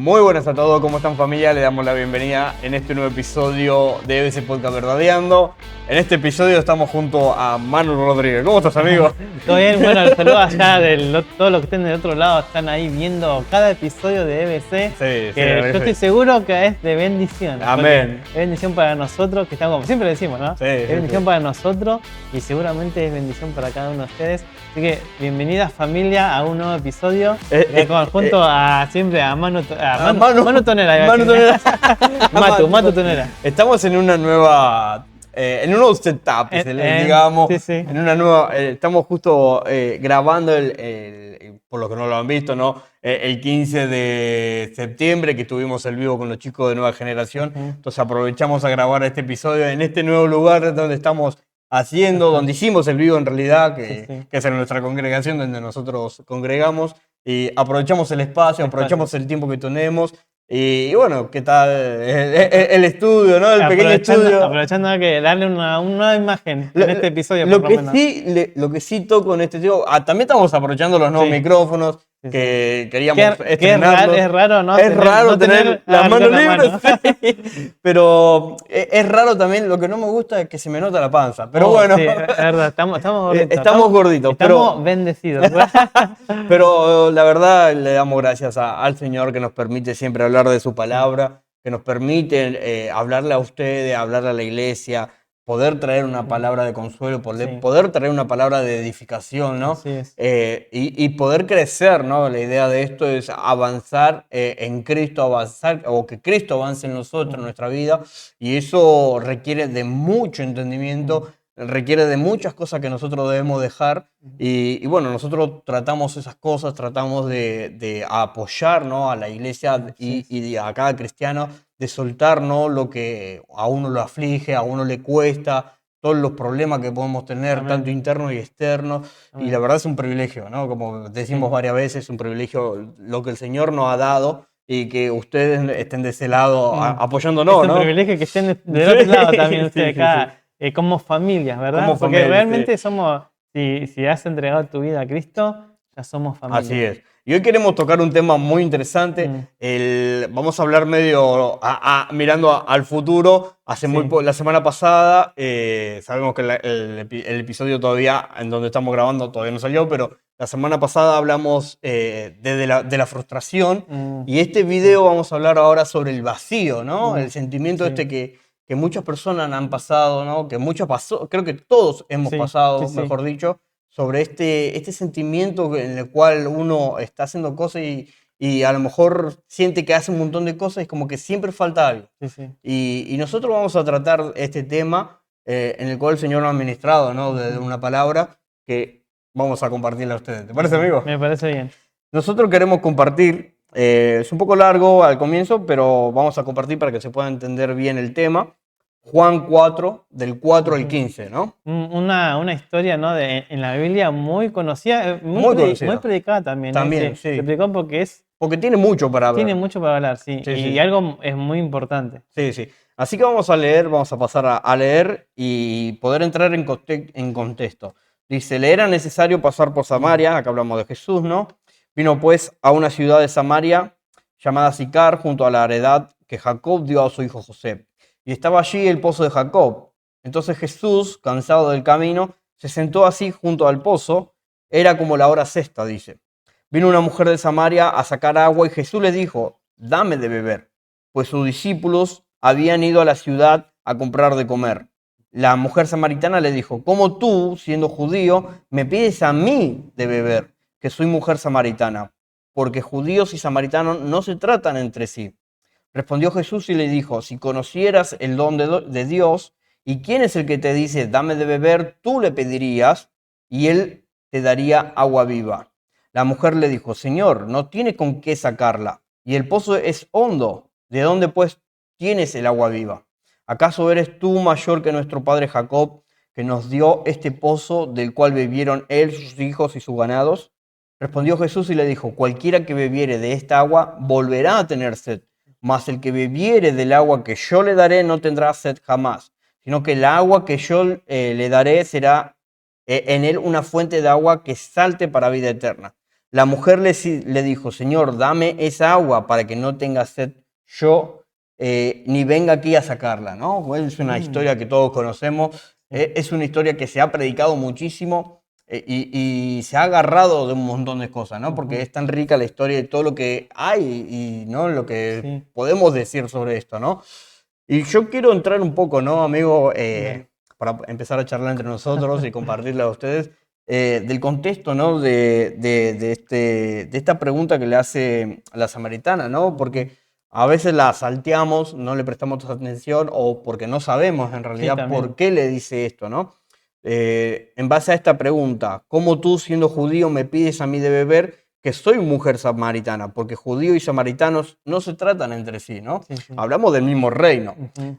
Muy buenas a todos, ¿cómo están familia? Le damos la bienvenida en este nuevo episodio de EBC Podcast Verdadeando. En este episodio estamos junto a Manu Rodríguez. ¿Cómo estás, amigo? Todo bien, bueno, saludos allá todos los que estén del otro lado, están ahí viendo cada episodio de EBC. Yo estoy seguro que es de bendición. Amén. Es bendición para nosotros, que estamos, como siempre decimos, ¿no? Es bendición para nosotros y seguramente es bendición para cada uno de ustedes. Así que bienvenida familia a un nuevo episodio. Junto a siempre a Manu Tonera. Manu Tonera. Matu Tonera. Estamos en una nueva... en un nuevo setup, digamos. Sí. En una nueva... estamos justo grabando por lo que no lo han visto, ¿no? El 15 de septiembre, que tuvimos el vivo con los chicos de Nueva Generación. Entonces aprovechamos a grabar este episodio en este nuevo lugar donde estamos donde hicimos el vivo en realidad, que es en nuestra congregación donde nosotros congregamos. Y aprovechamos el espacio, aprovechamos el tiempo que tenemos. Y bueno, ¿qué tal el estudio, ¿no? El pequeño estudio. Aprovechando que darle una nueva imagen en este episodio. Lo que sí toco en este estudio, también estamos aprovechando los nuevos micrófonos que queríamos estrenarlos. Es raro, ¿no? Es raro tener las manos libres. Sí. Pero es raro también, lo que no me gusta es que se me nota la panza. Pero bueno. Sí, es verdad, estamos gorditos. Estamos gorditos. Estamos bendecidos. Pero la verdad le damos gracias al Señor que nos permite siempre hablar de su palabra, que nos permite hablarle a ustedes, hablarle a la iglesia, poder traer una palabra de consuelo, poder traer una palabra de edificación, ¿no? Así es. Y poder crecer, ¿no? La idea de esto es avanzar en Cristo, o que Cristo avance en nosotros, en nuestra vida, y eso requiere de mucho entendimiento, requiere de muchas cosas que nosotros debemos dejar, y bueno, nosotros tratamos esas cosas, tratamos de apoyar, ¿no? A la iglesia y a cada cristiano, de soltar, ¿no? Lo que a uno lo aflige, a uno le cuesta, todos los problemas que podemos tener, tanto internos y externos. Y la verdad es un privilegio, ¿no? Como decimos varias veces, es un privilegio lo que el Señor nos ha dado y que ustedes estén de ese lado apoyándonos, ¿no? Es un privilegio que estén del otro lado también ustedes acá, como familias, ¿verdad? Porque realmente somos, si has entregado tu vida a Cristo, ya somos familia. Así es. Y hoy queremos tocar un tema muy interesante. Vamos a hablar medio mirando al futuro. La semana pasada, sabemos que el episodio todavía, en donde estamos grabando, todavía no salió, pero la semana pasada hablamos de la frustración. Y este video vamos a hablar ahora sobre el vacío, ¿no? El sentimiento que muchas personas han pasado, ¿no? Creo que todos hemos pasado, mejor dicho, sobre este sentimiento en el cual uno está haciendo cosas y a lo mejor siente que hace un montón de cosas y como que siempre falta algo. Y nosotros vamos a tratar este tema en el cual el Señor nos ha ministrado, ¿no? De una palabra que vamos a compartirla a ustedes. ¿Te parece, amigo? Me parece bien. Nosotros queremos compartir, es un poco largo al comienzo, pero vamos a compartir para que se pueda entender bien el tema. Juan 4, del 4 al 15, ¿no? Una historia, ¿no? En la Biblia muy conocida, muy predicada también. También, sí. Se predicó porque tiene mucho para hablar. Tiene mucho para hablar, sí. Y algo es muy importante. Sí. Así que vamos a pasar a leer y poder entrar en contexto. Dice, le era necesario pasar por Samaria, acá hablamos de Jesús, ¿no? Vino pues a una ciudad de Samaria llamada Sicar, junto a la heredad que Jacob dio a su hijo José. Y estaba allí el pozo de Jacob. Entonces Jesús, cansado del camino, se sentó así junto al pozo. Era como la hora sexta, dice. Vino una mujer de Samaria a sacar agua y Jesús le dijo, dame de beber, pues sus discípulos habían ido a la ciudad a comprar de comer. La mujer samaritana le dijo, ¿cómo tú, siendo judío, me pides a mí de beber, que soy mujer samaritana? Porque judíos y samaritanos no se tratan entre sí. Respondió Jesús y le dijo, si conocieras el don de Dios, ¿y quién es el que te dice, dame de beber? Tú le pedirías y él te daría agua viva. La mujer le dijo, Señor, no tiene con qué sacarla, y el pozo es hondo. ¿De dónde pues tienes el agua viva? ¿Acaso eres tú mayor que nuestro padre Jacob, que nos dio este pozo del cual bebieron él, sus hijos y sus ganados? Respondió Jesús y le dijo, cualquiera que bebiere de esta agua volverá a tener sed. Mas el que bebiere del agua que yo le daré no tendrá sed jamás, sino que el agua que yo le daré será en él una fuente de agua que salte para vida eterna. La mujer le dijo, Señor, dame esa agua para que no tenga sed yo, ni venga aquí a sacarla, ¿no? Es una historia que todos conocemos, es una historia que se ha predicado muchísimo y se ha agarrado de un montón de cosas, ¿no? Porque es tan rica la historia de todo lo que hay y ¿no? Lo que podemos decir sobre esto, ¿no? Y yo quiero entrar un poco, ¿no, amigo? Para empezar a charlar entre nosotros y compartirla a ustedes, del contexto, ¿no? De esta pregunta que le hace a la samaritana, ¿no? Porque a veces la salteamos, no le prestamos atención o porque no sabemos en realidad por qué le dice esto, ¿no? En base a esta pregunta, ¿cómo tú siendo judío me pides a mí de beber que soy mujer samaritana? Porque judíos y samaritanos no se tratan entre sí, ¿no? Hablamos del mismo reino.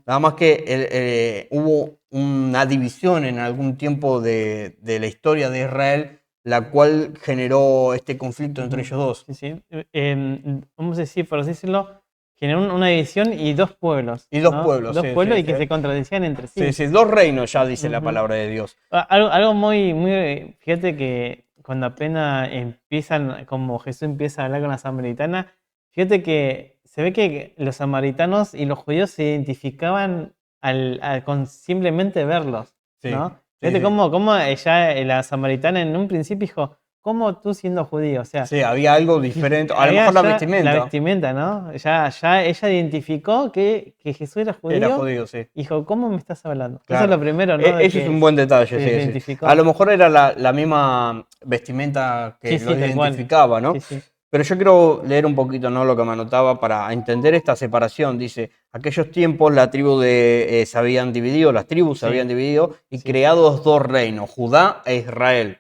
Nada más que hubo una división en algún tiempo de la historia de Israel, la cual generó este conflicto entre ellos dos. Vamos a decir, por así decirlo, generó una división y dos pueblos. Y dos pueblos, dos pueblos y que se contradecían entre sí. Sí, dos reinos ya dice la palabra de Dios. Algo muy, fíjate que cuando apenas empiezan, como Jesús empieza a hablar con la samaritana, fíjate que se ve que los samaritanos y los judíos se identificaban con simplemente verlos, ¿no? Fíjate cómo ella, la samaritana en un principio dijo, ¿cómo tú siendo judío? O sea, sí, había algo diferente. A lo mejor la vestimenta. La vestimenta, ¿no? Ya ella identificó que Jesús era judío. Era judío, sí. Dijo, ¿cómo me estás hablando? Claro. Eso es lo primero, ¿no? Eso es un buen detalle, sí. A lo mejor era la misma vestimenta que lo identificaba, ¿no? Pero yo quiero leer un poquito, ¿no? Lo que me anotaba para entender esta separación. Dice, aquellos tiempos la tribu se habían dividido, las tribus se habían dividido y creados dos reinos, Judá e Israel.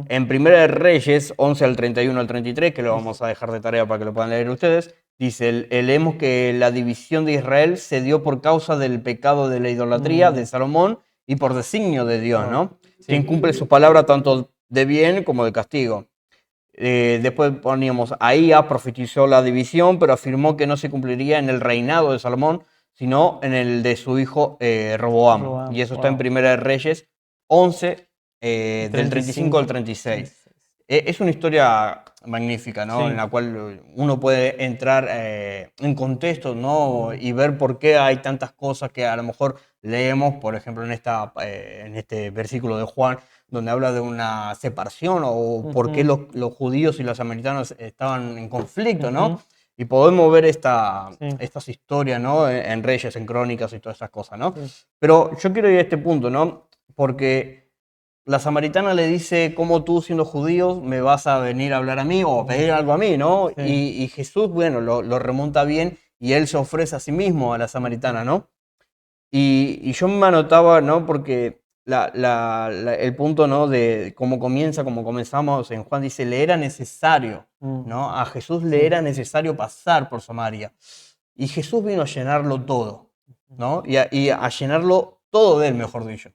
En Primera de Reyes 11 al 31 al 33, que lo vamos a dejar de tarea para que lo puedan leer ustedes, dice, leemos que la división de Israel se dio por causa del pecado de la idolatría de Salomón y por designio de Dios, ¿no? Quien cumple su palabra tanto de bien como de castigo. Después poníamos, Ahía profetizó la división, pero afirmó que no se cumpliría en el reinado de Salomón, sino en el de su hijo Roboam. Y eso está en Primera de Reyes 11, del 35 al 36. Es una historia magnífica, ¿no? En la cual uno puede entrar en contexto, ¿no? Y ver por qué hay tantas cosas que a lo mejor leemos, por ejemplo, en este versículo de Juan, donde habla de una separación o por qué los judíos y los samaritanos estaban en conflicto, ¿no? Y podemos ver estas historias, ¿no? En Reyes, en Crónicas y todas esas cosas, ¿no? Pero yo quiero ir a este punto, ¿no? Porque la samaritana le dice, ¿cómo tú siendo judío me vas a venir a hablar a mí o a pedir algo a mí, ¿no? Y Jesús, bueno, lo remonta bien y él se ofrece a sí mismo a la samaritana, ¿no? Y yo me anotaba, ¿no? Porque el punto, ¿no? De cómo comenzamos en Juan, dice, le era necesario, ¿no? A Jesús le era necesario pasar por Samaria. Y Jesús vino a llenarlo todo, ¿no? Y a llenarlo todo de él, mejor dicho,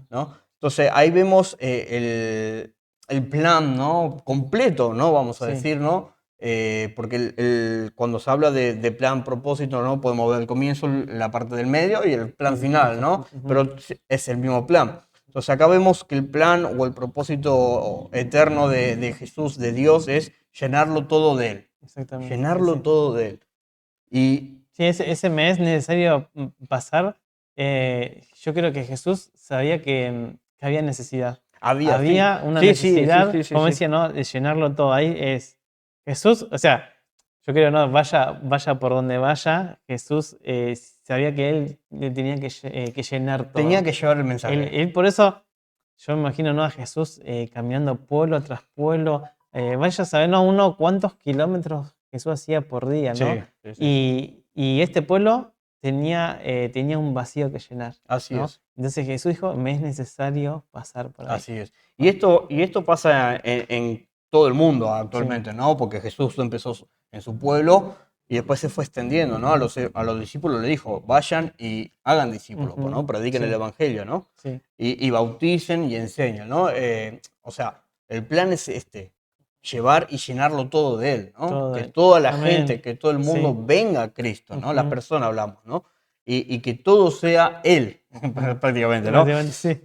¿no? Entonces ahí vemos el plan, ¿no? Completo, ¿no? Vamos a decir, ¿no? Porque cuando se habla de plan, propósito, ¿no? Podemos ver el comienzo, la parte del medio y el plan final, ¿no? Pero es el mismo plan. Entonces acá vemos que el plan o el propósito eterno de Jesús, de Dios, es llenarlo todo de Él. Exactamente. Llenarlo todo de Él. Y sí, ese me es necesario pasar. Yo creo que Jesús sabía que había necesidad. Había una necesidad, como decía, ¿no? De llenarlo todo. Ahí es Jesús, o sea, yo creo, no, vaya por donde vaya, Jesús sabía que él le tenía que llenar todo. Tenía que llevar el mensaje. Él por eso, yo me imagino, ¿no? A Jesús caminando pueblo tras pueblo. Vaya a saber, ¿no? Uno cuántos kilómetros Jesús hacía por día, ¿no? Sí. Y este pueblo tenía un vacío que llenar. Así ¿no? es. Entonces Jesús dijo, me es necesario pasar por ahí. Así es. Y esto pasa en todo el mundo actualmente, ¿no? Porque Jesús empezó en su pueblo y después se fue extendiendo, ¿no? A los discípulos le dijo, vayan y hagan discípulos, ¿no? Prediquen el evangelio, ¿no? Sí. Y bauticen y enseñen, ¿no? O sea, el plan es llevar y llenarlo todo de Él, ¿no? Que toda la gente, que todo el mundo venga a Cristo, ¿no? Las personas hablamos, ¿no? Y que todo sea Él, prácticamente, ¿no? Sí.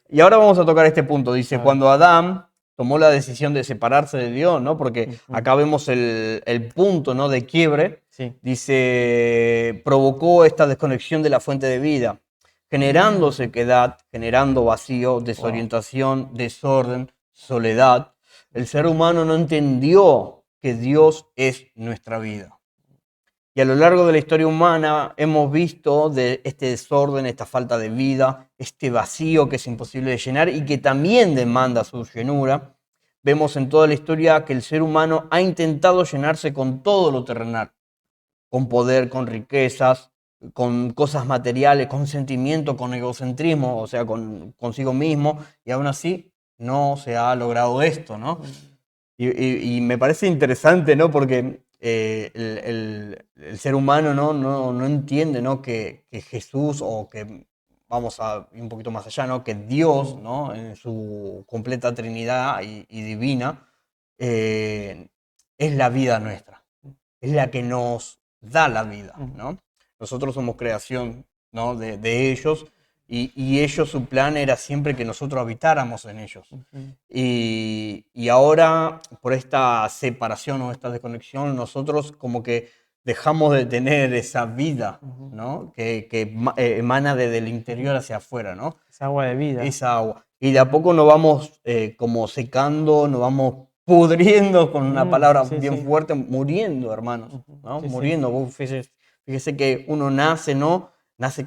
Y ahora vamos a tocar este punto. Dice, cuando Adán tomó la decisión de separarse de Dios, ¿no? Porque acá vemos el punto, ¿no? De quiebre. Sí. Dice, provocó esta desconexión de la fuente de vida, generando sequedad, generando vacío, desorientación, desorden, soledad. El ser humano no entendió que Dios es nuestra vida. Y a lo largo de la historia humana hemos visto de este desorden, esta falta de vida, este vacío que es imposible de llenar y que también demanda su llenura. Vemos en toda la historia que el ser humano ha intentado llenarse con todo lo terrenal, con poder, con riquezas, con cosas materiales, con sentimiento, con egocentrismo, o sea, consigo mismo, y aún así no se ha logrado esto, ¿no? Y me parece interesante, ¿no? Porque el ser humano no entiende, ¿no? Que Jesús, o que vamos a ir un poquito más allá, ¿no? Que Dios, ¿no? En su completa Trinidad y divina, es la vida nuestra, es la que nos da la vida, ¿no? Nosotros somos creación, ¿no? de ellos. Y ellos, su plan era siempre que nosotros habitáramos en ellos. Y ahora, por esta separación o esta desconexión, nosotros como que dejamos de tener esa vida, ¿no? Que emana desde el interior hacia afuera, ¿no? Esa agua de vida. Esa agua. Y de a poco nos vamos como secando, nos vamos pudriendo, con una palabra bien fuerte, muriendo, hermanos, ¿no? Muriendo. Fíjese que uno nace, ¿no? Nace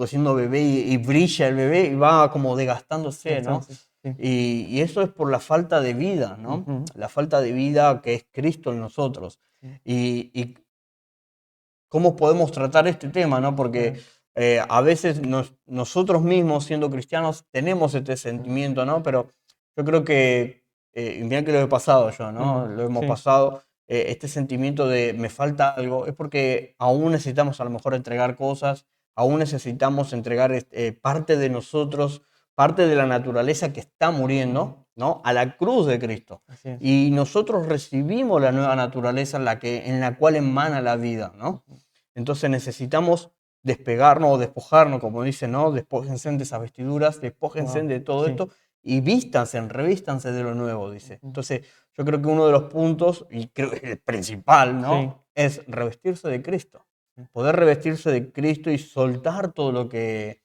siendo bebé y brilla el bebé y va como desgastándose, ¿no? Y eso es por la falta de vida, ¿no? La falta de vida que es Cristo en nosotros. Y cómo podemos tratar este tema, ¿no? Porque a veces nosotros mismos, siendo cristianos, tenemos este sentimiento, ¿no? Pero yo creo que, y mira que lo he pasado yo, ¿no? Lo hemos pasado. Este sentimiento de me falta algo, es porque aún necesitamos a lo mejor entregar cosas, aún necesitamos entregar parte de nosotros, parte de la naturaleza que está muriendo, ¿no? A la cruz de Cristo. Y nosotros recibimos la nueva naturaleza en la cual emana la vida, ¿no? Entonces necesitamos despegarnos o despojarnos, como dice, ¿no? Despójense de esas vestiduras, despójense de todo esto y vístanse, revístanse de lo nuevo, dice. Entonces, yo creo que uno de los puntos, y creo que es el principal, ¿no? Es revestirse de Cristo. Poder revestirse de Cristo y soltar todo lo que,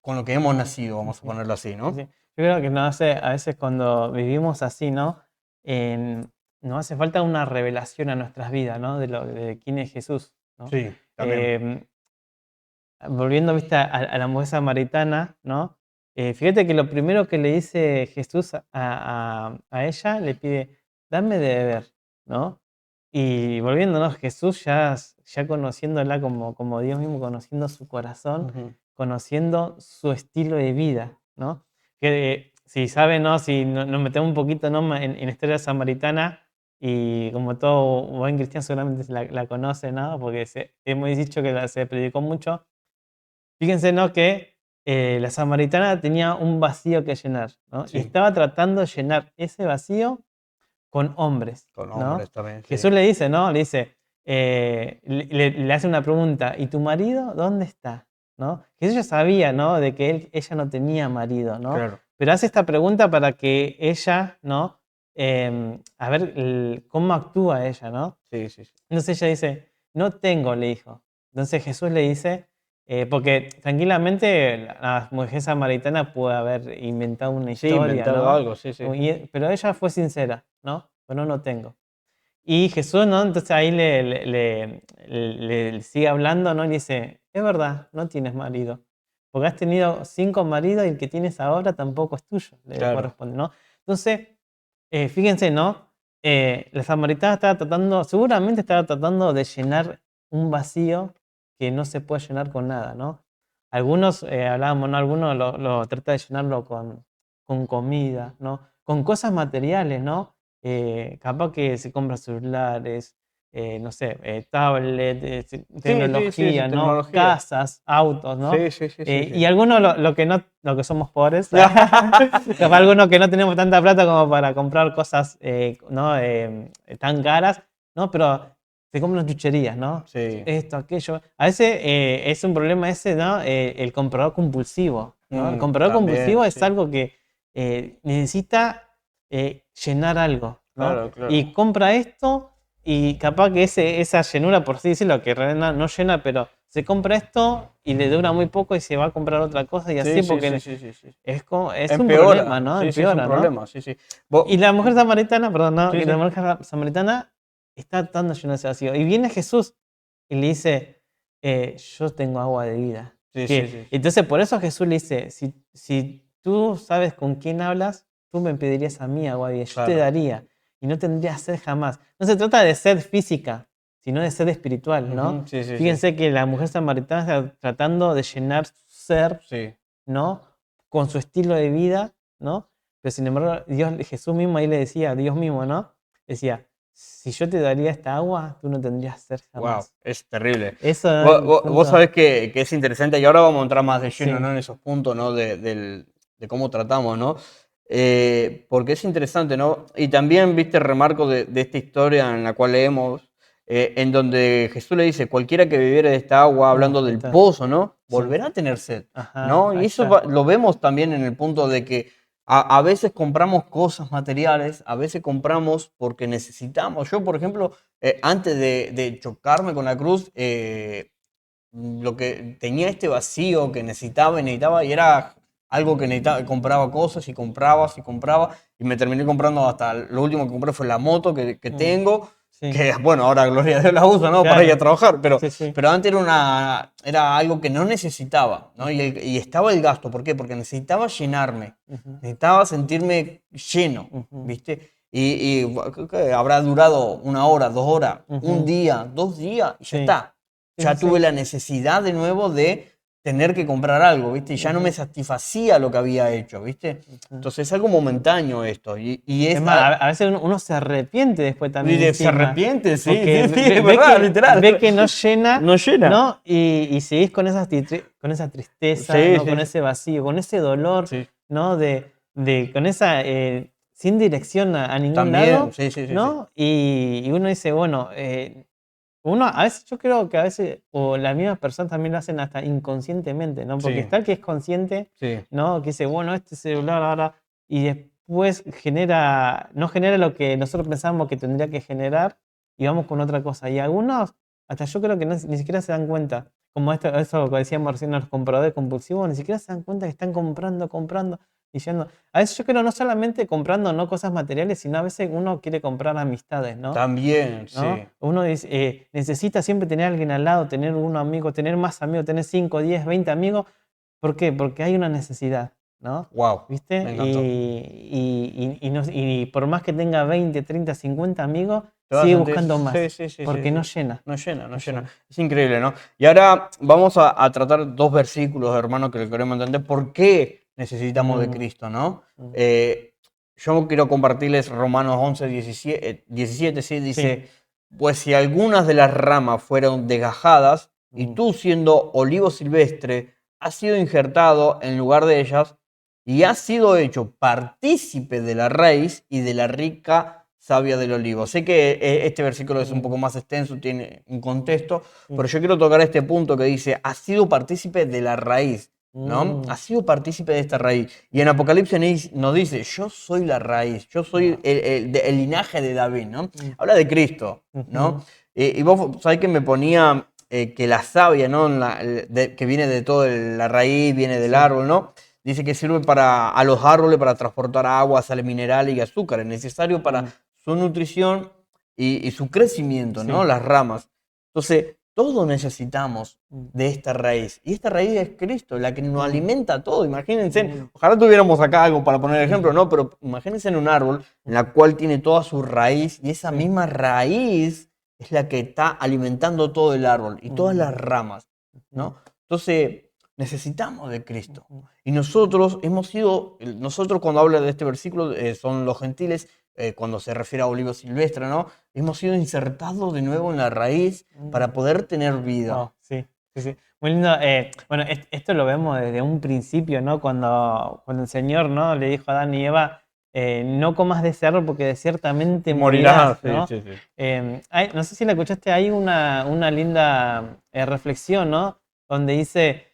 con lo que hemos nacido, vamos a ponerlo así, ¿no? Yo creo que a veces cuando vivimos así, ¿no? Nos hace falta una revelación a nuestras vidas, ¿no? De quién es Jesús, ¿no? Sí, también. Volviendo, ¿viste? A la mujer samaritana, ¿no? Fíjate que lo primero que le dice Jesús a ella, le pide, dame de beber, ¿no? Y volviendo, ¿no? Jesús ya conociéndola como Dios mismo, conociendo su corazón, conociendo su estilo de vida, ¿no? Que si saben, ¿no? Si nos metemos un poquito, ¿no? en la historia samaritana, y como todo buen cristiano seguramente la conoce, ¿no? Porque hemos dicho que se predicó mucho. Fíjense, ¿no? Que la samaritana tenía un vacío que llenar, ¿no? Y estaba tratando de llenar ese vacío con hombres. Con ¿no? hombres también. Jesús le dice, ¿no? Le dice, le hace una pregunta, ¿y tu marido dónde está? ¿No? Jesús ya sabía, ¿no? De que ella no tenía marido, ¿no? Claro. Pero hace esta pregunta para que ella, ¿no? A ver cómo actúa ella, ¿no? Sí. Entonces ella dice, no tengo, le dijo. Entonces Jesús le dice, porque tranquilamente la mujer samaritana puede haber inventado una historia, ¿no? Algo, sí. Pero ella fue sincera, ¿no? Bueno, no tengo. Y Jesús, ¿no? Entonces ahí le sigue hablando, ¿no? Y dice, es verdad, no tienes marido. Porque has tenido 5 maridos y el que tienes ahora tampoco es tuyo, le corresponde, ¿no? Entonces, fíjense, ¿no? La samaritana seguramente estaba tratando de llenar un vacío que no se puede llenar con nada, ¿no? Algunos, hablábamos, ¿no? Algunos lo tratan de llenarlo con comida, ¿no? Con cosas materiales, ¿no? Capaz que se compra celulares, no sé, tablet, tecnología, ¿no? Tecnología. Casas, autos, ¿no? Sí. Y algunos lo que somos pobres, capaz algunos que no tenemos tanta plata como para comprar cosas ¿no? Tan caras, ¿no? Pero se compran chucherías, ¿no? Sí. Esto, aquello. A veces es un problema ese, ¿no? El comprador compulsivo, ¿no? El comprador compulsivo es algo que necesita llenar algo, ¿no? Claro, claro. Y compra esto y capaz que esa llenura, por así decirlo, que realmente no llena, pero se compra esto y le dura muy poco y se va a comprar otra cosa y así, porque es un problema, ¿no? Sí, Empeora, es un problema, ¿no? sí, sí. Y la mujer samaritana, perdón, ¿no? Sí, Y sí. la mujer samaritana está tratando de llenar ese vacío. Y viene Jesús y le dice, yo tengo agua de vida. Sí. Entonces, por eso Jesús le dice, si tú sabes con quién hablas, tú me pedirías a mí agua de vida, yo te Claro. daría y no tendrías sed jamás. No se trata de sed física, sino de sed espiritual, ¿no? Sí. Fíjense que la mujer samaritana está tratando de llenar su ser, Sí. ¿no? Con su estilo de vida, ¿no? Pero sin embargo, Jesús mismo ahí le decía, Dios mismo, ¿no? Decía, si yo te daría esta agua, tú no tendrías sed Wow, jamás. es terrible. Eso es el Vos punto. sabés que es interesante y ahora vamos a entrar más de lleno, Sí. ¿no? En esos puntos, ¿no? De cómo tratamos, ¿no? Porque es interesante, ¿no? Y también, viste, remarco de esta historia en la cual leemos, en donde Jesús le dice, cualquiera que bebiere de esta agua, hablando Ahí del está. pozo, ¿no? Sí. Volverá a tener sed, Ajá, ¿no? Y ahí eso está. lo vemos también en el punto de que a veces compramos cosas materiales, a veces compramos porque necesitamos. Yo, por ejemplo, antes de chocarme con la cruz, lo que tenía este vacío que necesitaba y era algo que necesitaba, compraba cosas y compraba y me terminé comprando hasta lo último que compré fue la moto que tengo, Sí. que bueno, ahora gloria a Dios la uso, ¿no? Claro. Para ir a trabajar, Sí. pero antes era algo que no necesitaba, ¿no? Y estaba el gasto, ¿por qué? Porque necesitaba llenarme, necesitaba sentirme lleno, ¿viste? Creo que habrá durado 1 hora, 2 horas, un día, 2 días, y ya Sí. está. Ya tuve la necesidad de nuevo de tener que comprar algo, ¿viste? Y ya no me satisfacía lo que había hecho, ¿viste? Entonces es algo momentáneo esto. Y Es más, a veces uno se arrepiente después también. se encima, arrepiente, sí, porque es verdad, literal. Ve que no llena, No llena. ¿no? Y seguís con esa tristeza, Sí, ¿no? sí, Con sí. ese vacío, con ese dolor, Sí. ¿no? Con esa sin dirección a ningún También, lado, sí. ¿no? Y uno dice, bueno, uno a veces, yo creo que a veces, o las mismas personas también lo hacen hasta inconscientemente, ¿no? Porque Sí. está el que es consciente, Sí. ¿no? Que dice, bueno, este celular ahora, y después no genera lo que nosotros pensamos que tendría que generar, y vamos con otra cosa. Y algunos, hasta yo creo que ni siquiera se dan cuenta, como eso que decíamos recién, los compradores compulsivos, ni siquiera se dan cuenta que están comprando, diciendo, a veces yo creo no solamente comprando no cosas materiales, sino a veces uno quiere comprar amistades, ¿no? También, ¿no? sí. Uno necesita siempre tener a alguien al lado, tener un amigo, tener más amigos, tener 5, 10, 20 amigos. ¿Por qué? Porque hay una necesidad, ¿no? Wow, ¿Viste? me encantó. Y por más que tenga 20, 30, 50 amigos, Te vas a sigue sentir- buscando más. Sí, porque no llena. No llena. No llena. Es increíble, ¿no? Y ahora vamos a tratar 2 versículos, hermano, que queremos entender por qué necesitamos de Cristo, ¿no? Yo quiero compartirles Romanos 11, 17, sí, dice, pues si algunas de las ramas fueron desgajadas y tú siendo olivo silvestre has sido injertado en lugar de ellas y has sido hecho partícipe de la raíz y de la rica savia del olivo. Sé que este versículo es un poco más extenso, tiene un contexto, pero yo quiero tocar este punto que dice, has sido partícipe de la raíz, ¿no? Has sido partícipe de esta raíz. Y en Apocalipsis nos dice, yo soy la raíz, yo soy el linaje de David, ¿no? Habla de Cristo, ¿no? Y vos sabés que me ponía que la savia, ¿no? Que viene de toda la raíz, viene del árbol, ¿no? Dice que sirve a los árboles para transportar agua, sales minerales y azúcar. Es necesario para su nutrición y su crecimiento, ¿no? Las ramas. Entonces, todos necesitamos de esta raíz. Y esta raíz es Cristo, la que nos alimenta todo. Imagínense, ojalá tuviéramos acá algo para poner ejemplo, ¿no? Pero imagínense en un árbol en la cual tiene toda su raíz y esa misma raíz es la que está alimentando todo el árbol y todas las ramas, ¿no? Entonces, necesitamos de Cristo. Y nosotros cuando habla de este versículo, son los gentiles, cuando se refiere a olivo silvestre, ¿no? Hemos sido insertados de nuevo en la raíz para poder tener vida. Oh, sí. Muy lindo. Bueno, esto lo vemos desde un principio, ¿no? Cuando el Señor, ¿no? Le dijo a Adán y Eva, no comas de ese árbol porque ciertamente morirás, ¿no? Sí. No sé si la escuchaste, hay una linda reflexión, ¿no? Donde dice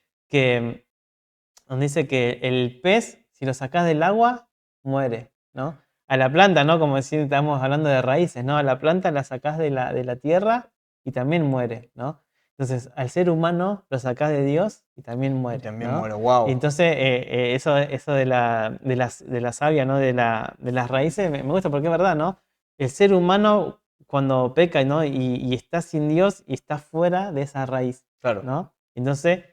que el pez, si lo sacás del agua, muere, ¿no? A la planta, ¿no? Como decir, estamos hablando de raíces, ¿no? A la planta la sacás de la tierra y también muere, ¿no? Entonces, al ser humano lo sacás de Dios y también muere, Y también ¿no? muere, Y wow. entonces, eso de la savia, ¿no? De las raíces, me gusta porque es verdad, ¿no? El ser humano cuando peca, ¿no? Y está sin Dios y está fuera de esa raíz, Claro. ¿no? Entonces,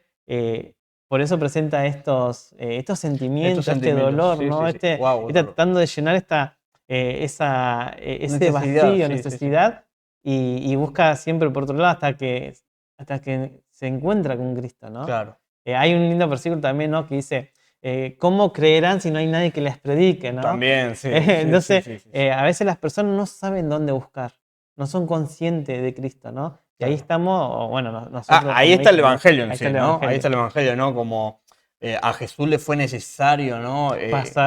por eso presenta estos sentimientos, este sentimientos, dolor, sí, ¿no? sí, sí. Wow, Tratando de llenar ese Necesidad, vacío, sí, sí, sí. necesidad, y busca siempre por otro lado hasta que se encuentra con Cristo, ¿no? Claro. Hay un lindo versículo también, ¿no? Que dice, ¿cómo creerán si no hay nadie que les predique, ¿no? También, sí. Entonces, sí. a veces las personas no saben dónde buscar, no son conscientes de Cristo, ¿no? Y ahí Claro. estamos, o bueno, nosotros Ahí como está el hijos, ¿no? evangelio en Ahí sí, está el ¿no? Ahí evangelio. está el evangelio, ¿no? Como a Jesús le fue necesario, ¿no?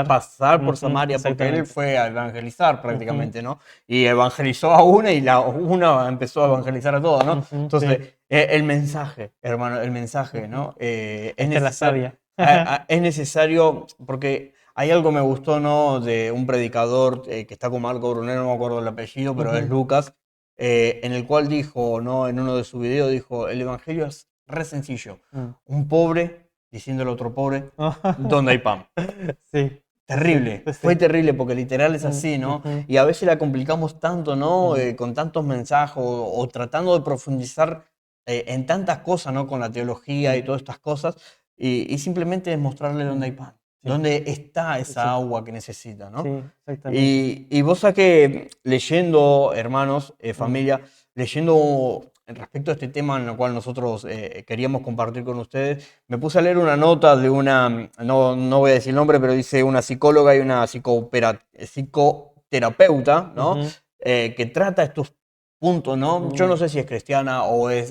Pasar por Samaria porque él Exactamente. fue a evangelizar Ujú, prácticamente, ¿no? Y evangelizó a una y la una empezó a evangelizar a todos, ¿no? ujú, Entonces, sí. el mensaje, hermano, el mensaje, Ujú. ¿no? Es Ahí está la necesario, savia. es necesario porque hay algo que me gustó, ¿no? De un predicador que está con Marco Brunero, no me acuerdo el apellido, pero es Ujú, Lucas, en el cual dijo, ¿no? En uno de sus videos dijo, el evangelio es re sencillo. mm. Un pobre diciéndole a otro pobre, ¿dónde hay pan? Sí, sí, sí, Terrible, sí, fue sí. terrible porque literal es Mm, así, ¿no? ujú, Y a veces la complicamos tanto, ¿no? mm, Con tantos mensajes o tratando de profundizar en tantas cosas, ¿no? Con la teología y mm, todas estas cosas y simplemente es mostrarle dónde hay mm. pan, Sí, dónde está sí, esa sí, agua que necesita, sí, ¿no? exactamente. Y vos sabés que leyendo, hermanos, Mm, familia, leyendo respecto a este tema en el cual nosotros queríamos compartir con ustedes, me puse a leer una nota de una, no voy a decir el nombre, pero dice una psicóloga y una psicoterapeuta, ¿no? ujú, Que trata estos puntos, ¿no? Yo no mm, sé si es cristiana o no es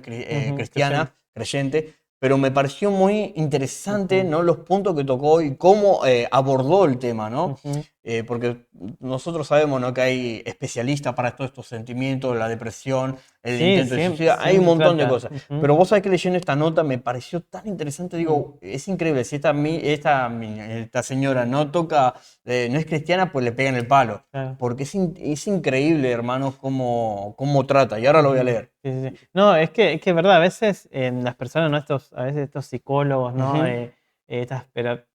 ujú, cristiana, creyente. creyente, pero me pareció muy interesante, Ujú, ¿no? Los puntos que tocó y cómo abordó el tema, ¿no? ujú. Porque nosotros sabemos, ¿no? Que hay especialistas para todos estos sentimientos, la depresión, el Sí, intento de siempre, suicidio, hay un siempre montón de trata. cosas. Ujú, Pero vos sabés que leyendo esta nota me pareció tan interesante, mm, digo, es increíble, si esta señora no toca, no es cristiana, pues le pegan el palo. claro. Porque es increíble, hermanos, cómo trata. Y ahora lo voy a Ujú, leer. sí, sí, sí. No, es que es verdad, a veces las personas, ¿no? A veces estos psicólogos, ¿no? Ujú. Estas tera-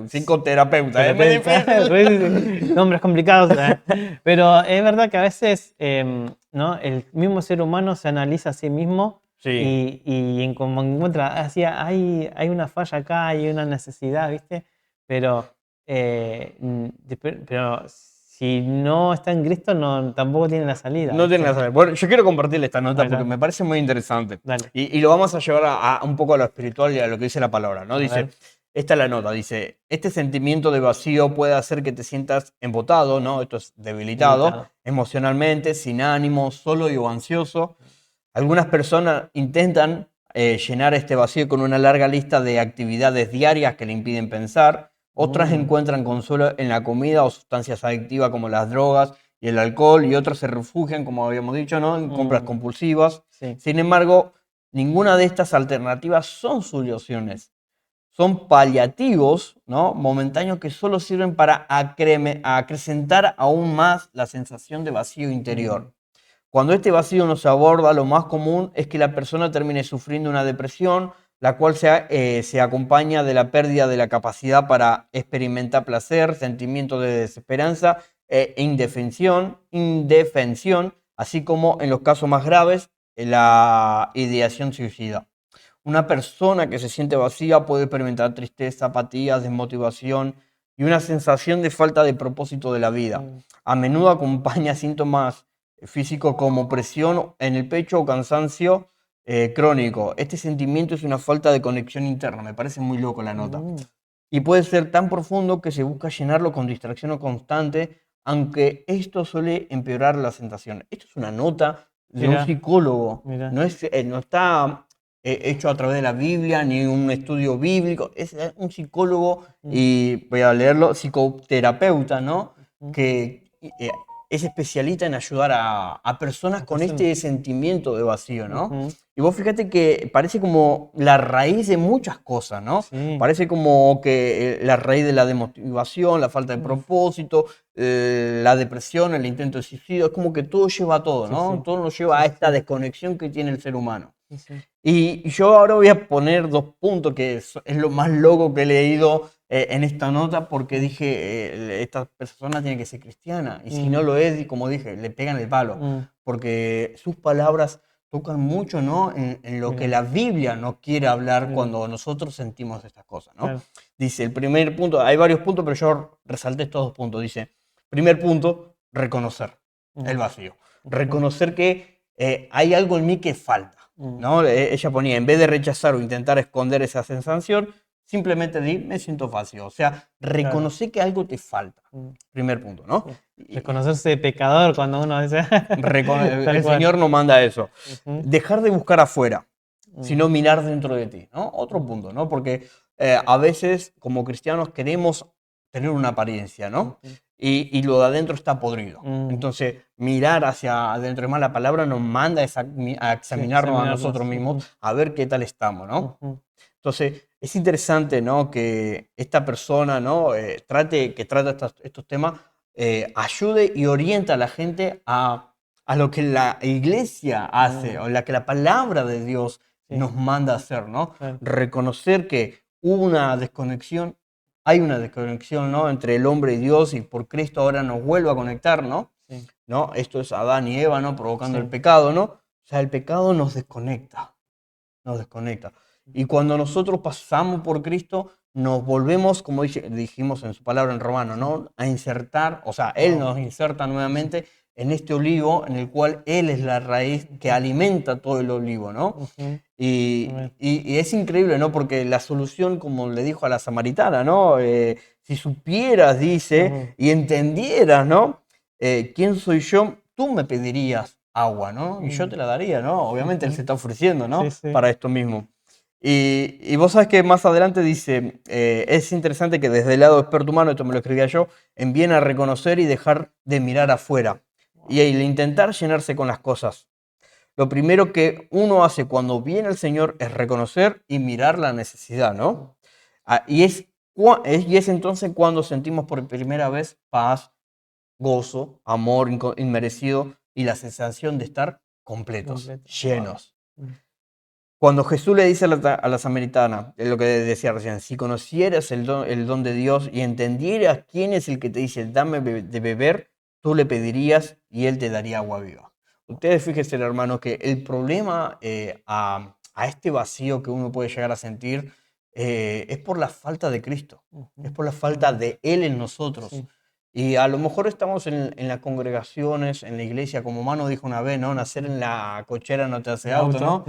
Psicoterapeuta, es muy terapeutas, difícil. sí, sí, nombres complicados, pero es verdad que a veces, ¿no? El mismo ser humano se analiza a sí mismo Sí. como encuentra, así, hay una falla acá, hay una necesidad, ¿viste? Pero, pero si no está en Cristo, no, tampoco tiene la salida, No tiene ¿viste? nada que ver. Bueno, yo quiero compartirle esta nota porque Bueno, me parece muy interesante. dale, Y lo vamos a llevar a un poco a lo espiritual y a lo que dice la palabra, ¿no? a Dice, ver. esta es la nota, dice, este sentimiento de vacío puede hacer que te sientas embotado, ¿no? Esto es debilitado Debilitado. emocionalmente, sin ánimo, solo y o ansioso. Algunas personas intentan llenar este vacío con una larga lista de actividades diarias que le impiden pensar. Otras Mm, encuentran consuelo en la comida o sustancias adictivas como las drogas y el alcohol, y otras se refugian, como habíamos dicho, ¿no? En compras mm, compulsivas. sí. Sin embargo, ninguna de estas alternativas son soluciones. Son paliativos, ¿no? Momentáneos que solo sirven para acrecentar aún más la sensación de vacío Mm, interior. Cuando este vacío no se aborda, lo más común es que la persona termine sufriendo una depresión, la cual se acompaña de la pérdida de la capacidad para experimentar placer, sentimiento de desesperanza e indefensión, así como en los casos más graves, la ideación suicida. Una persona que se siente vacía puede experimentar tristeza, apatía, desmotivación y una sensación de falta de propósito de la vida. mm, A menudo acompaña síntomas físicos como presión en el pecho o cansancio crónico. Este sentimiento es una falta de conexión interna, me parece muy loco la nota. mm, Y puede ser tan profundo que se busca llenarlo con distracción constante, aunque esto suele empeorar la sensación. Esto es una nota de un mira, psicólogo, mira. no está hecho a través de la Biblia ni un estudio bíblico, es un psicólogo Mm, y voy a leerlo, psicoterapeuta, ¿no? mm, Que es especialista en ayudar a personas con este sentimiento de vacío, ¿no? Y vos fíjate que parece como la raíz de muchas cosas, ¿no? Sí. Parece como que la raíz de la desmotivación, la falta de propósito, la depresión, el intento de suicidio, es como que todo lleva a todo, ¿no? Sí. Todo nos lleva a esta desconexión que tiene el ser humano. Sí. Y yo ahora voy a poner 2 puntos, que es lo más loco que he leído en esta nota, porque dije, esta persona tiene que ser cristiana, y si no lo es, y como dije, le pegan el palo, porque sus palabras tocan mucho, ¿no? en lo que la Biblia nos quiere hablar cuando nosotros sentimos estas cosas, ¿no? Claro. Dice, el primer punto, hay varios puntos, pero yo resalté estos 2 puntos. Dice, primer punto, reconocer el vacío. Reconocer que hay algo en mí que falta, ¿no? Ella ponía, en vez de rechazar o intentar esconder esa sensación, simplemente di, me siento vacío. O sea, reconocer que algo te falta. Primer punto, ¿no? Reconocerse pecador cuando uno dice... El Señor nos manda eso. Dejar de buscar afuera, sino mirar dentro de ti, ¿no? Otro punto, ¿no? Porque a veces como cristianos queremos tener una apariencia, ¿no? Y lo de adentro está podrido. Entonces, mirar hacia adentro, es más, la palabra nos manda a examinarnos a nosotros mismos, a ver qué tal estamos, ¿no? Entonces, es interesante, ¿no? Que esta persona, ¿no? que trata estos temas, ayude y orienta a la gente a lo que la iglesia hace, o la que la palabra de Dios nos manda a hacer, ¿no? Reconocer que hubo una desconexión, hay una desconexión, ¿no? Entre el hombre y Dios, y por Cristo ahora nos vuelve a conectar, ¿no? ¿No? Esto es Adán y Eva, ¿no? Provocando el pecado, ¿no? O sea, el pecado nos desconecta, nos desconecta. Y cuando nosotros pasamos por Cristo, nos volvemos, como dijimos en su palabra en Romano, ¿no? A insertar, o sea, Él nos inserta nuevamente en este olivo, en el cual Él es la raíz que alimenta todo el olivo, ¿no? Y es increíble, ¿no? Porque la solución, como le dijo a la samaritana, ¿no? Si supieras, dice, y entendieras, ¿no? ¿Quién soy yo? Tú me pedirías agua, ¿no? Y yo te la daría, ¿no? Obviamente Él se está ofreciendo, ¿no? Para esto mismo. Y vos sabes que más adelante dice, es interesante que desde el lado experto humano, esto me lo escribía yo, envíen a reconocer y dejar de mirar afuera y el intentar llenarse con las cosas. Lo primero que uno hace cuando viene el Señor es reconocer y mirar la necesidad, ¿no? Y es entonces cuando sentimos por primera vez paz, gozo, amor inmerecido y la sensación de estar completos, llenos. Cuando Jesús le dice a la samaritana, es lo que decía recién, si conocieras el don de Dios y entendieras quién es el que te dice, dame de beber, tú le pedirías y él te daría agua viva. Ustedes fíjense, hermano, que el problema a este vacío que uno puede llegar a sentir es por la falta de Cristo, es por la falta de Él en nosotros. Y a lo mejor estamos en las congregaciones, en la iglesia, como Mano dijo una vez, ¿no? Nacer en la cochera no te hace auto, ¿no?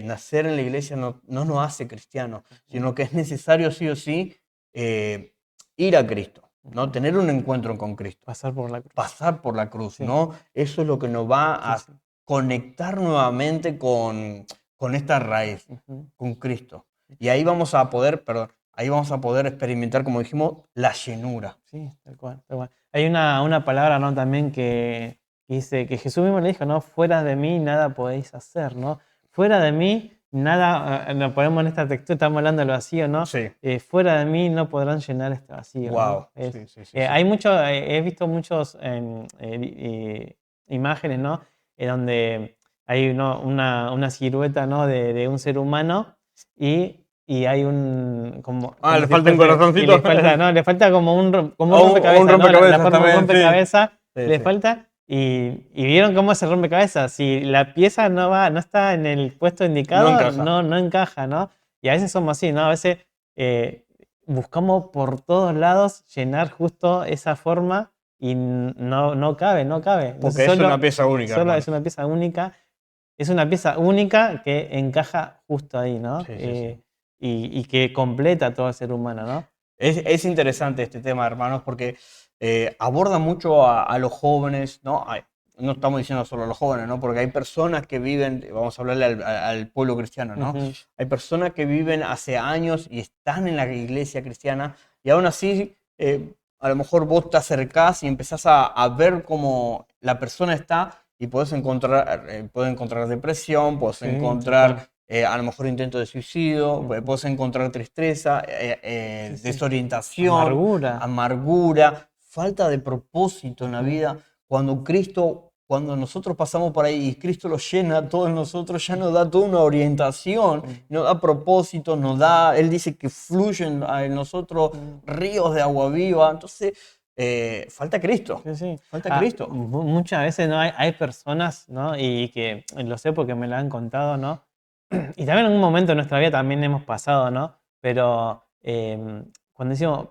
Nacer en la iglesia no nos hace cristianos, sino que es necesario sí o sí ir a Cristo, ¿no? Tener un encuentro con Cristo. Pasar por la cruz. Pasar por la cruz, ¿no? Eso es lo que nos va a conectar nuevamente con esta raíz, con Cristo. Y ahí vamos a poder, ahí vamos a poder experimentar, como dijimos, la llenura. Sí, tal cual, tal cual. Hay una palabra, ¿no? También que dice, que Jesús mismo le dijo, ¿no? Fuera de mí nada podéis hacer, ¿no? Fuera de mí nada, nos ponemos en esta textura, estamos hablando del vacío, ¿no? Sí. Fuera de mí no podrán llenar este vacío. Wow. ¿No? Sí. Hay mucho, he visto muchos imágenes, ¿no? Donde hay una silueta, ¿no? de un ser humano y hay un... le falta un corazoncito. Le falta como un rompecabezas. Un rompecabezas, ¿no? Un rompecabezas le sí. falta. Y vieron cómo es el rompecabezas. Si la pieza no está en el puesto indicado, no encaja, ¿no? Y a veces somos así, ¿no? A veces buscamos por todos lados llenar justo esa forma y no cabe. Porque es una pieza única. Solo es una pieza única. Es una pieza única que encaja justo ahí, ¿no? Sí. Y que completa todo el ser humano, ¿no? Es interesante este tema, hermanos, porque aborda mucho a los jóvenes, ¿no? No estamos diciendo solo a los jóvenes, ¿no? Porque hay personas que viven, vamos a hablarle al pueblo cristiano, ¿no? Hay personas que viven hace años y están en la iglesia cristiana y aún así a lo mejor vos te acercás y empezás a ver cómo la persona está y podés encontrar depresión, podés encontrar a lo mejor intento de suicidio, podés encontrar tristeza, desorientación, amargura, falta de propósito en la vida. Cuando nosotros pasamos por ahí y Cristo lo llena a todos nosotros, ya nos da toda una orientación, nos da propósito, Él dice que fluyen en nosotros ríos de agua viva. Entonces, falta Cristo. Falta Cristo. Muchas veces ¿no? hay personas, ¿no? Y que lo sé porque me lo han contado, ¿no? Y también en un momento de nuestra vida también hemos pasado, ¿no? Pero cuando decimos,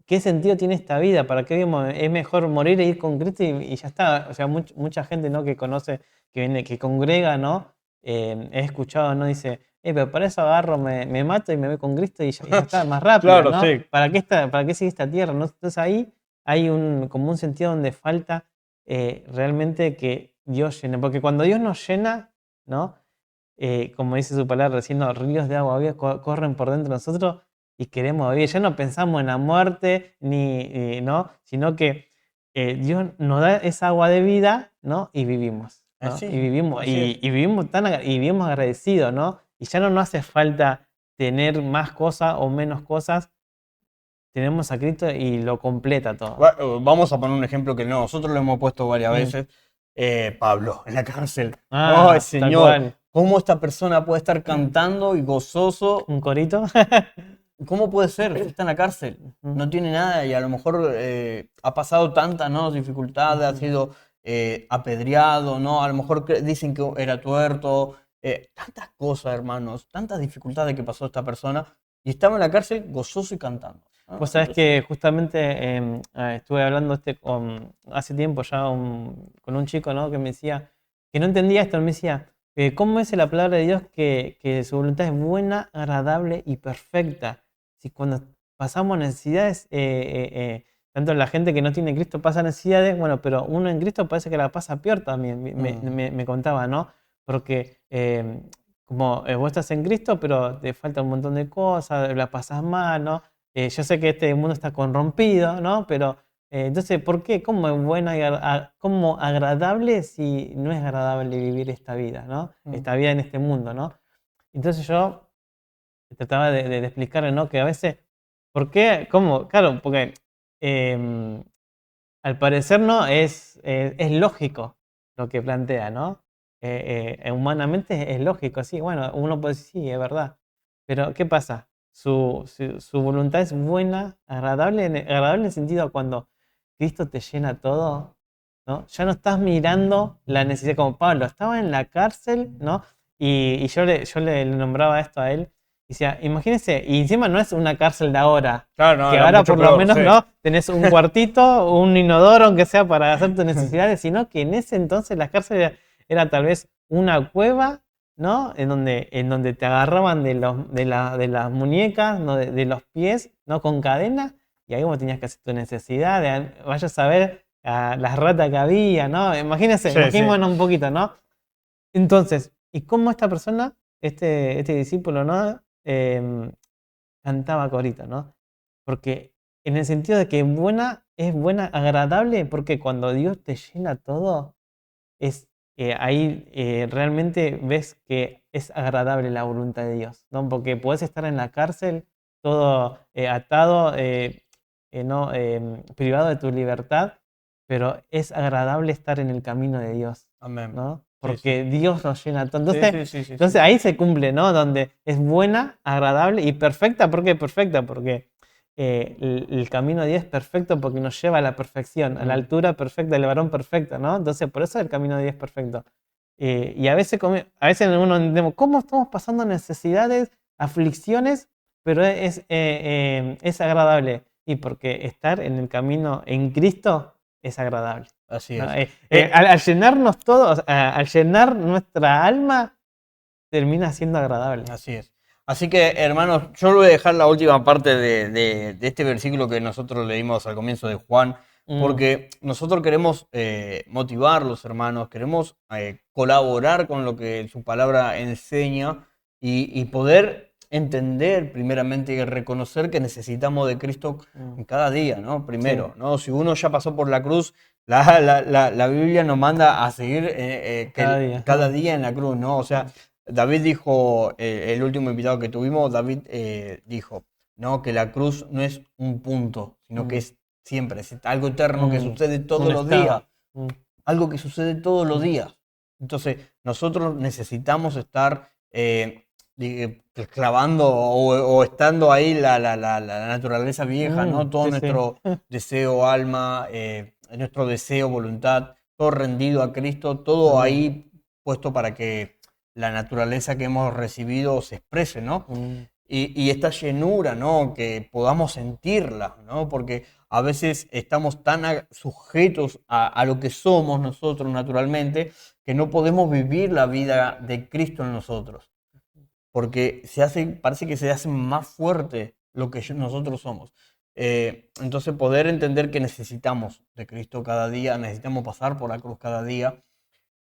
¿qué sentido tiene esta vida? ¿Para qué vivimos? Es mejor morir e ir con Cristo y ya está. O sea, mucha gente, ¿no? Que conoce, que viene, que congrega, ¿no? He escuchado, ¿no? Dice, pero para eso agarro, me mato y me voy con Cristo y ya está, más rápido, claro, ¿no? Sí. ¿Para qué sigue esta tierra? ¿No? Entonces ahí hay como un sentido donde falta realmente que Dios llene. Porque cuando Dios nos llena, ¿no? Como dice su palabra recién, ¿no? Ríos de agua viva corren por dentro de nosotros y queremos vivir. Ya no pensamos en la muerte, ¿no? Sino que Dios nos da esa agua de vida, ¿no? Y vivimos, ¿no? Así, y vivimos agradecidos, ¿no? Y ya no nos hace falta tener más cosas o menos cosas. Tenemos a Cristo y lo completa todo. Vamos a poner un ejemplo que nosotros lo hemos puesto varias veces. Pablo, en la cárcel. ¡Ay, Señor! ¿Cómo esta persona puede estar cantando y gozoso? ¿Un corito? ¿Cómo puede ser? Está en la cárcel, no tiene nada y a lo mejor ha pasado tantas, ¿no? dificultades, ha sido apedreado, ¿no? A lo mejor dicen que era tuerto, tantas cosas, hermanos, tantas dificultades que pasó esta persona y estaba en la cárcel gozoso y cantando. Pues sabes que justamente estuve hablando hace tiempo ya con un chico, ¿no? Que me decía que no entendía esto, me decía, ¿cómo es la palabra de Dios que su voluntad es buena, agradable y perfecta? Si cuando pasamos necesidades, tanto la gente que no tiene Cristo pasa necesidades, bueno, pero uno en Cristo parece que la pasa peor también, me contaba, ¿no? Porque como vos estás en Cristo, pero te falta un montón de cosas, la pasas mal, ¿no? Yo sé que este mundo está corrompido, ¿no? Pero entonces, ¿por qué? ¿Cómo es buena y cómo agradable si no es agradable vivir esta vida, ¿no? Esta vida en este mundo, ¿no? Entonces yo trataba de explicarle, ¿no? Que a veces, ¿por qué? ¿Cómo? Claro, porque al parecer no es lógico lo que plantea, ¿no? Humanamente es lógico, sí, bueno, uno puede decir, sí, es verdad. Pero, ¿qué pasa? Su voluntad es buena, agradable en el sentido cuando Cristo te llena todo, ¿no? Ya no estás mirando la necesidad como Pablo, estaba en la cárcel, ¿no? Y yo le nombraba esto a él, y decía, imagínense, y encima no es una cárcel de ahora, claro, no, que ahora por lo menos no tenés un cuartito, un inodoro, aunque sea para hacer tus necesidades, sino que en ese entonces la cárcel era tal vez una cueva, ¿no? En donde te agarraban de las muñecas, ¿no? de los pies, ¿no? Con cadena, y ahí vos tenías que hacer tu necesidad, vaya a saber las ratas que había, ¿no? Imaginémonos un poquito, ¿no? Entonces, ¿y cómo esta persona, este discípulo, ¿no? Cantaba corito, ¿no? Porque en el sentido de que es buena, agradable, porque cuando Dios te llena todo, ahí realmente ves que es agradable la voluntad de Dios, ¿no? Porque puedes estar en la cárcel, todo atado, ¿no? Privado de tu libertad, pero es agradable estar en el camino de Dios. Amén. ¿No? Porque Dios nos llena todo. Entonces ahí se cumple, ¿no? Donde es buena, agradable y perfecta. ¿Por qué perfecta? Porque el camino de Dios es perfecto porque nos lleva a la perfección, a la altura perfecta, el varón perfecto, ¿no? Entonces por eso el camino de Dios es perfecto. Y a veces uno entendemos, ¿cómo estamos pasando necesidades, aflicciones, pero es agradable? Y porque estar en el camino en Cristo es agradable. Así ¿no? es. Al llenarnos todo, al llenar nuestra alma, termina siendo agradable. Así es. Así que, hermanos, yo voy a dejar la última parte de este versículo que nosotros leímos al comienzo de Juan, porque nosotros queremos motivarlos, hermanos, queremos colaborar con lo que su palabra enseña y poder entender primeramente y reconocer que necesitamos de Cristo en cada día, ¿no? Primero, ¿no? Si uno ya pasó por la cruz, la Biblia nos manda a seguir cada día en la cruz, ¿no? O sea, David dijo, el último invitado que tuvimos, David dijo, ¿no? Que la cruz no es un punto, sino que es siempre, es algo eterno que sucede todos los días. Algo que sucede todos los días. Entonces, nosotros necesitamos estar clavando o estando ahí la naturaleza vieja, ¿no? Todo nuestro deseo, alma, nuestro deseo, voluntad, todo rendido a Cristo, todo ahí puesto para que la naturaleza que hemos recibido se exprese, ¿no? Y esta llenura, ¿no? Que podamos sentirla, ¿no? Porque a veces estamos tan sujetos a lo que somos nosotros naturalmente que no podemos vivir la vida de Cristo en nosotros. Porque parece que se hace más fuerte lo que nosotros somos. Entonces poder entender que necesitamos de Cristo cada día, necesitamos pasar por la cruz cada día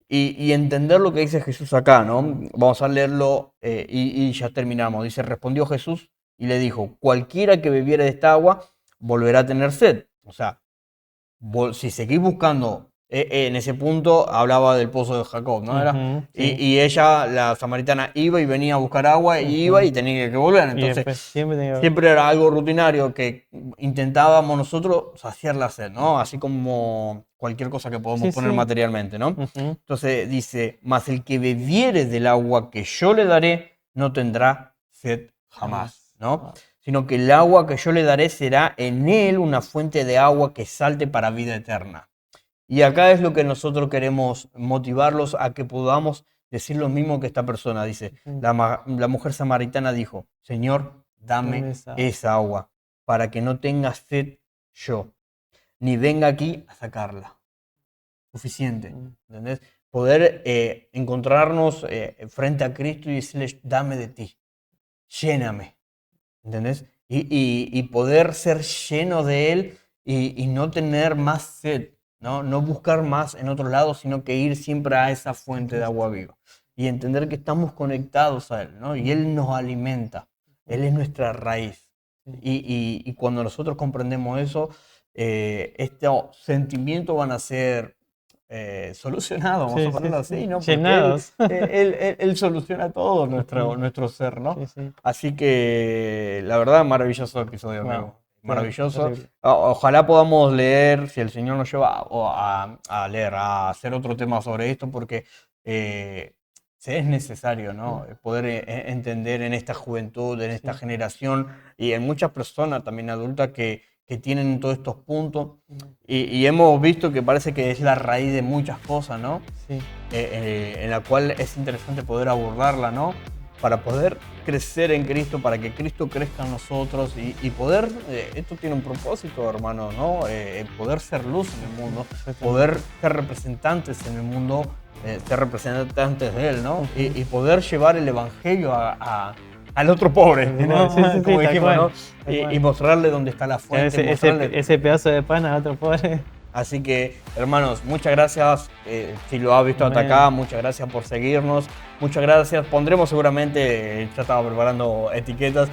y entender lo que dice Jesús acá, ¿no? Vamos a leerlo y ya terminamos. Dice, respondió Jesús y le dijo, cualquiera que bebiere de esta agua volverá a tener sed. O sea, si seguís buscando, en ese punto hablaba del pozo de Jacob, ¿no? Era, y ella, la samaritana, iba y venía a buscar agua, y iba y tenía que volver. Entonces, siempre era algo rutinario que intentábamos nosotros saciar la sed, ¿no? Así como cualquier cosa que podemos poner materialmente, ¿no? Entonces dice, mas el que bebiere del agua que yo le daré, no tendrá sed jamás, ¿no? Sino que el agua que yo le daré será en él una fuente de agua que salte para vida eterna. Y acá es lo que nosotros queremos motivarlos a que podamos decir lo mismo que esta persona dice. La mujer samaritana dijo, Señor, dame esa agua para que no tenga sed yo, ni venga aquí a sacarla. Suficiente, ¿entendés? Poder encontrarnos frente a Cristo y decirle, dame de ti, lléname, ¿entendés? Y poder ser lleno de Él y no tener más sed. No buscar más en otro lado, sino que ir siempre a esa fuente de agua viva. Y entender que estamos conectados a Él, ¿no? Y Él nos alimenta. Él es nuestra raíz. Y cuando nosotros comprendemos eso, estos sentimientos van a ser solucionados, vamos a ponerlo así, ¿no? Llenados. Él soluciona todo nuestro ser, ¿no? Así que, la verdad, maravilloso episodio, amigo. Maravilloso. Ojalá podamos leer, si el Señor nos lleva a leer, a hacer otro tema sobre esto, porque es necesario, ¿no? Poder entender en esta juventud, en esta generación y en muchas personas también adultas que tienen todos estos puntos y hemos visto que parece que es la raíz de muchas cosas, ¿no? En la cual es interesante poder abordarla, ¿no? Para poder crecer en Cristo, para que Cristo crezca en nosotros y poder, esto tiene un propósito, hermano, ¿no? Poder ser luz en el mundo, poder ser representantes en el mundo, ser representantes de Él, ¿no? Y poder llevar el Evangelio al otro pobre, ¿no? Como dijimos, ¿no? Y mostrarle dónde está la fuente. Ese pedazo de pan a otro pobre. Así que, hermanos, muchas gracias. Si lo has visto hasta acá, muchas gracias por seguirnos. Muchas gracias. Pondremos seguramente, ya estaba preparando etiquetas,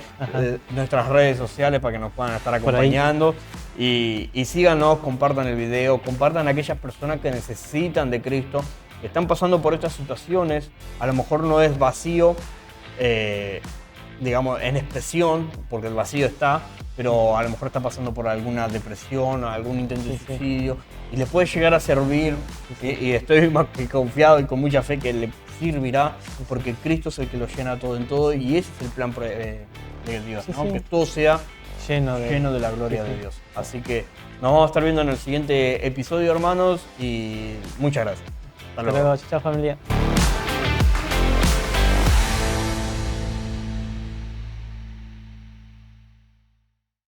nuestras redes sociales para que nos puedan estar acompañando. Y síganos, compartan el video, compartan a aquellas personas que necesitan de Cristo, que están pasando por estas situaciones. A lo mejor no es vacío, digamos, en expresión, porque el vacío está, pero a lo mejor está pasando por alguna depresión, algún intento de suicidio, y le puede llegar a servir, y estoy más que confiado y con mucha fe que le servirá, porque Cristo es el que lo llena todo en todo, y ese es el plan de Dios, ¿no? Que todo sea lleno de la gloria de Dios. Así que nos vamos a estar viendo en el siguiente episodio, hermanos, y muchas gracias. Hasta luego. Chao, familia.